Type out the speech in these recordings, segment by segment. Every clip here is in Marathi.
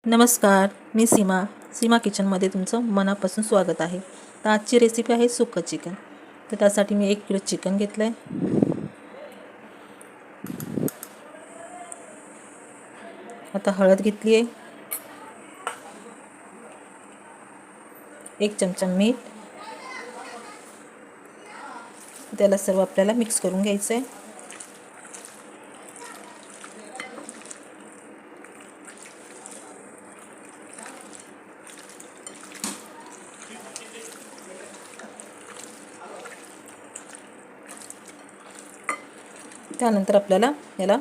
नमस्कार, मी सीमा किचनमध्ये तुमचं मनापासून स्वागत आहे. तर आजची रेसिपी आहे सुक्कं चिकन. तर त्यासाठी मी 1 किलो चिकन घेतलं आहे. आता हळद घेतली आहे, 1 चमचा मीठ. त्याला सर्व आपल्याला मिक्स करून घ्यायचं आहे. त्यानंतर आपल्याला याला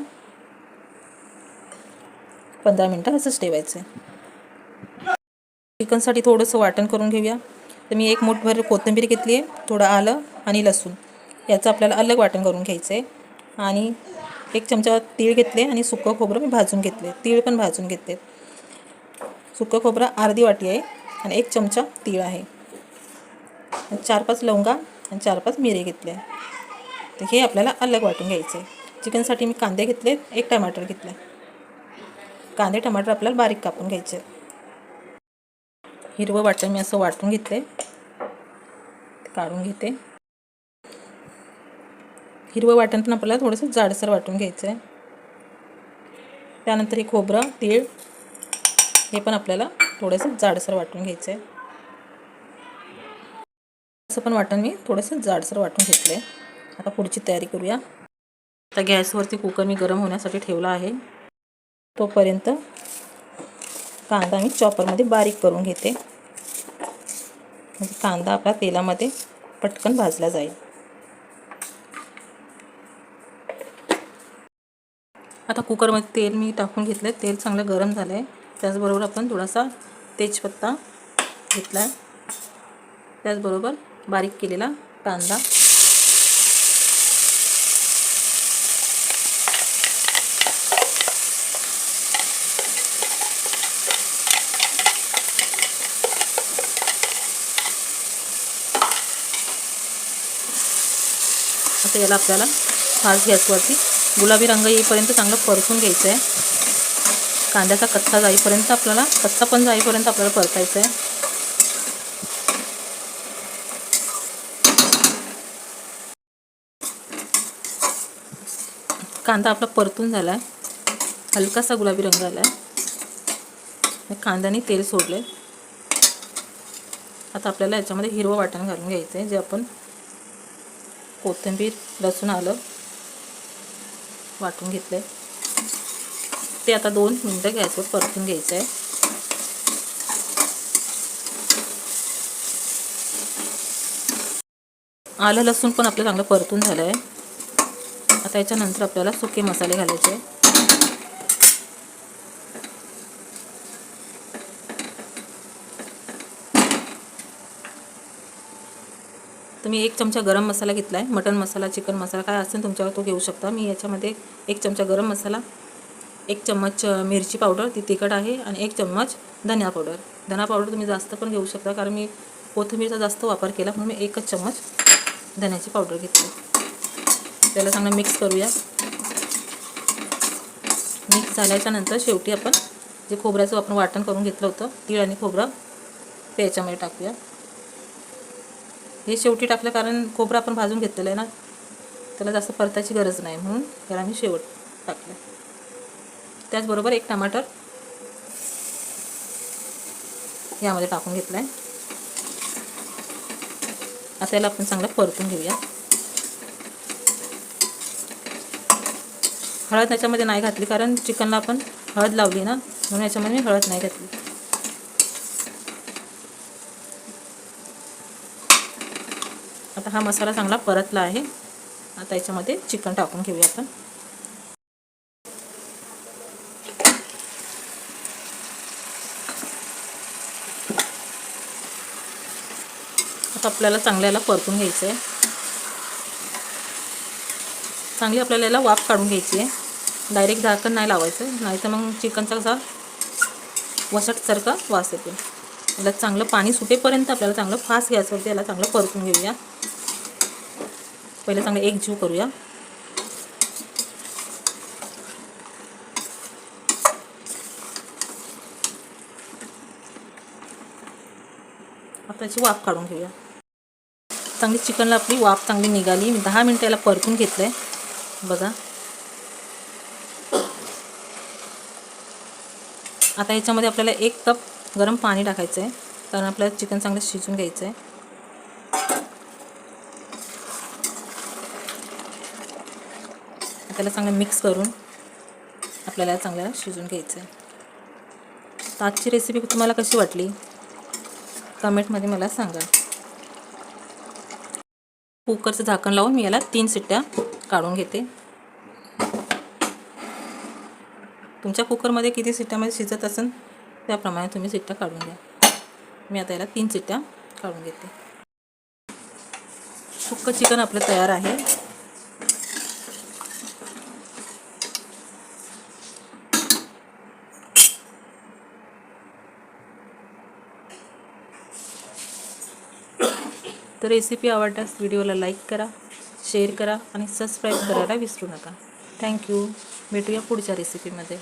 15 मिनटं असंच ठेवायचं आहे. चिकनसाठी थोडंसं वाटण करून घेऊया. तर मी 1 मूठभर कोथिंबीर घेतली आहे, थोडं आलं आणि लसूण याचं आपल्याला अलग वाटण करून घ्यायचं आहे. आणि 1 चमचा तीळ घेतले आणि सुकं खोबरं मी भाजून घेतले, तीळ पण भाजून घेतले. सुकं खोबरं अर्धी वाटी आहे आणि 1 चमचा तीळ आहे. 4-5 लवंगा आणि 4-5 मिरे घेतले आहे. तर हे आपल्याला अलग वाटून घ्यायचं आहे. चिकनसाठी मी कांदे घेतले, 1 टमाटर घेतला. कांदे टमाटर आपल्याला बारीक कापून घ्यायचे. हिरवं वाटण मी असं वाटून घेतले, काढून घेते. हिरवं वाटण पण आपल्याला थोडंसं जाडसर वाटून घ्यायचं आहे. त्यानंतर हे खोबरं तीळ हे पण आपल्याला थोडंसं जाडसर वाटून घ्यायचं आहे. असं पण वाटण मी थोडंसं जाडसर वाटून घेतलं आहे. आता पुढची तयारी करूया. आता गॅसवरती कुकर मी गरम होण्यासाठी ठेवला आहे. तोपर्यंत कांदा मी चॉपरमध्ये बारीक करून घेते, म्हणजे कांदा आपला तेलामध्ये पटकन भाजला जाईल. आता कुकरमध्ये तेल मी टाकून घेतलं, तेल चांगलं गरम झालं आहे. त्याचबरोबर आपण थोडासा तेजपत्ता घेतला आहे, त्याचबरोबर बारीक केलेला कांदा. आता याला आपल्याला फास्ट गॅसवरती गुलाबी रंग येईपर्यंत चांगलं परतून घ्यायचं आहे. कांद्याचा कच्चा जाईपर्यंत आपल्याला परतायचं आहे. कांदा आपला परतून झाला आहे, हलकासा गुलाबी रंग आला आहे. कांद्याने तेल सोडले. आता आपल्याला याच्यामध्ये हिरवं वाटण घालून घ्यायचं आहे, जे आपण कोथिंबीर लसूण आलं वाटून घेतले. ते आता 2 मिनटं गॅसवर परतून घ्यायचं आहे. आलं लसूण पण आपलं चांगलं परतून झालं आहे. आता याच्यानंतर आपल्याला सुके मसाले घालायचे आहे. तर मी 1 चमचा गरम मसाला घेतला आहे. मटन मसाला, चिकन मसाला काय असेल तुमच्यावर तो घेऊ शकता. मी याच्यामध्ये 1 चमचा गरम मसाला, 1 चम्मच मिरची पावडर ती तिखट आहे, आणि 1 चम्मच धनिया पावडर. धना पावडर तुम्ही जास्त पण घेऊ शकता, कारण मी कोथिंबीरचा जास्त वापर केला म्हणून मी 1च चम्मच धन्याची पावडर घेतली. त्याला चांगलं मिक्स करूया. मिक्स झाल्याच्या नंतर शेवटी आपण जे खोबऱ्याचं आपण वाटण करून घेतलं होतं, तीळ आणि खोबरं, ते याच्यामध्ये टाकूया. हे शेवटी टाकलं कारण खोबरं आपण भाजून घेतलेलं आहे ना, त्याला जास्त परतायची गरज नाही, म्हणून त्याला मी शेवट टाकलं. त्याचबरोबर 1 टमाटर यामध्ये टाकून घेतलं आहे. आता याला आपण चांगलं परतून घेऊया. हळद याच्यामध्ये नाही घातली, कारण चिकनला आपण हळद लावली ना, म्हणून याच्यामध्ये मी हळद नाही घातली. आता हा मसाला चांगला परतला आहे. आता याच्यामध्ये चिकन टाकून घेऊया आपण. आता आपल्याला चांगल्याला परतून घ्यायचं आहे. चांगली आपल्याला याला वाफ काढून घ्यायची आहे. डायरेक्ट झाकण नाही लावायचं, नाही तर मग चिकनचा कसा वसटसारखा वास येतो. याला चांगलं पाणी सुटेपर्यंत आपल्याला चांगलं फास्ट गॅसवरती याला चांगलं परतून घेऊया. पहिले चांगलं एकजीव करूया. आता याची वाफ काढून घेऊया. चांगली चिकनला आपली वाफ चांगली निघाली. मी 10 मिनिटं याला परतून घेतलं आहे बघा. आता याच्यामध्ये आपल्याला 1 कप गरम पाणी टाकायचं आहे, कारण आपल्याला चिकन चांगलं शिजून घ्यायचं आहे. त्याला चांगलं मिक्स करून आपल्याला चांगलं शिजून घ्यायचं आहे. तर आजची रेसिपी तुम्हाला कशी वाटली कमेंटमध्ये मला सांगा. कुकरचं झाकण लावून मी याला 3 शिट्ट्या काढून घेते. तुमच्या कुकरमध्ये किती शिट्ट्यामध्ये शिजत असेल त्याप्रमाणे तुम्ही शिट्ट्या काढून घ्या. मी आता याला 3 शिट्ट्या काढून घेते. सुक्कं चिकन आपलं तयार आहे. तर रेसिपी आवडल्यास व्हिडिओला लाईक करा, शेअर करा आणि सबस्क्राईब करायला विसरू नका. थँक्यू. भेटूया पुढच्या रेसिपीमध्ये.